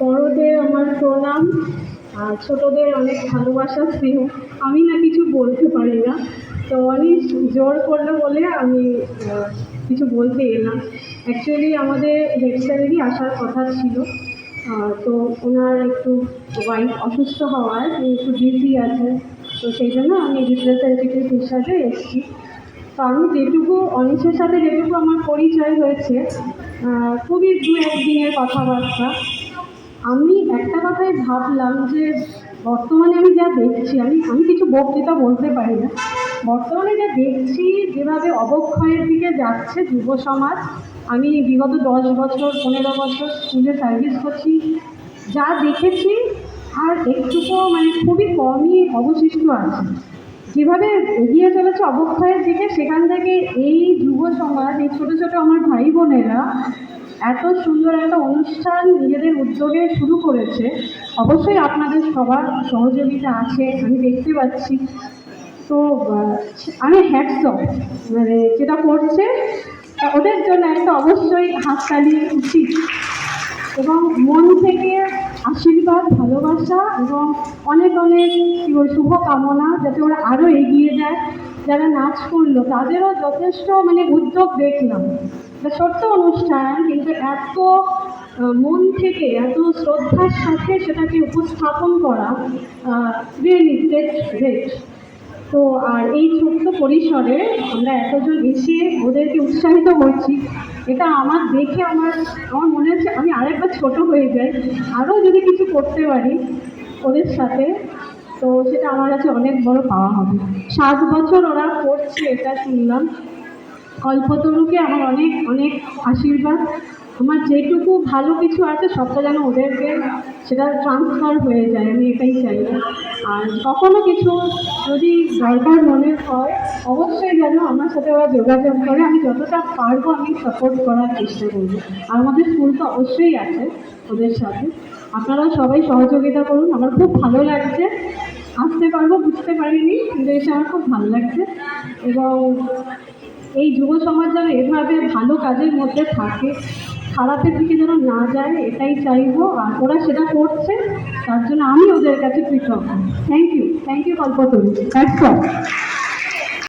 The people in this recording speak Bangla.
বড়দের আমার প্রণাম, আর ছোটদের অনেক ভালোবাসা স্নেহ। আমি না কিছু বলতে পারি না, তো অনেক জোর করলো বলে আমি কিছু বলতে এলাম। অ্যাকচুয়ালি আমাদের হেড স্যারেরই আসার কথা ছিল, তো ওনার একটু ওয়াইফ অসুস্থ হওয়ায় উনি একটু বিজি আছে, তো সেই জন্য আমি রিপ্রেজেন্টেটিভ হিসাবে এসেছি। তো আমি যেটুকু অনিশের সাথে যেটুকু আমার পরিচয় হয়েছে, খুবই দু একদিনের কথাবার্তা। আমি একটা কথাই ভাবলাম যে বর্তমানে আমি যা দেখছি, আমি আমি কিছু বক্তৃতা বলতে পারি না, বর্তমানে যা দেখছি যেভাবে অবক্ষয়ের দিকে যাচ্ছে যুব সমাজ। আমি বিগত 10 বছর 15 বছর স্কুলে সার্ভিস করছি, যা দেখেছি আর একটুকু মানে খুবই কমই অবশিষ্ট আছে। যেভাবে এগিয়ে চলেছে অবক্ষয়ের দিকে, সেখান থেকে এই যুব সমাজ, এই ছোটো ছোটো আমার ভাই বোনেরা এত সুন্দর একটা অনুষ্ঠান নিজেদের উদ্যোগে শুরু করেছে। অবশ্যই আপনাদের সবার সহযোগিতা আছে, আমি দেখতে পাচ্ছি। তো আমি হ্যাটস অফ, মানে যেটা করছে ওদের জন্য একটা অবশ্যই হাততালি উচিত, এবং মন থেকে আশীর্বাদ, ভালোবাসা এবং অনেক অনেক শুভকামনা যাতে ওরা আরও এগিয়ে যায়। যারা নাচ করলো তাদেরও যথেষ্ট মানে উদ্যোগ দেখলাম, ছোট্ট অনুষ্ঠান কিন্তু এত মন থেকে এত শ্রদ্ধার সাথে সেটাকে উপস্থাপন করা, রিয়েলি গ্রেট। তো আর এই ছোট্ট পরিসরে আমরা এতজন এসে ওদেরকে উৎসাহিত করছি, এটা আমার দেখে আমার মনে হচ্ছে আমি আরেকবার ছোট হয়ে যাই, আরও যদি কিছু করতে পারি ওদের সাথে, তো সেটা আমার কাছে অনেক বড় পাওয়া হবে। 7 বছর ওরা করছে এটা শুনলাম। কল্পতরুকে আমার অনেক অনেক আশীর্বাদ। আমার যেটুকু ভালো কিছু আছে সবটা যেন ওদেরকে সেটা ট্রান্সফার হয়ে যায়, আমি এটাই চাই। আর কখনো কিছু যদি দরকার মনে হয় অবশ্যই যেন আমার সাথে ওরা যোগাযোগ করে, আমি যতটা পারবো আমি সাপোর্ট করার চেষ্টা করবো। আর আমাদের স্কুল তো অবশ্যই আছে ওদের সাথে, আপনারাও সবাই সহযোগিতা করুন। আমার খুব ভালো লাগছে, আসতে পারবো বুঝতে পারিনি, কিন্তু এসে আমার খুব ভালো লাগছে। এবং এই যুব সমাজ যেন এভাবে ভালো কাজের মধ্যে থাকে, খারাপের দিকে যেন না যায়, এটাই চাইবো। আর ওরা সেটা করছে, তার জন্য আমি ওদের কাছে কৃতজ্ঞ। থ্যাংক ইউ কল্পতরু। That's all.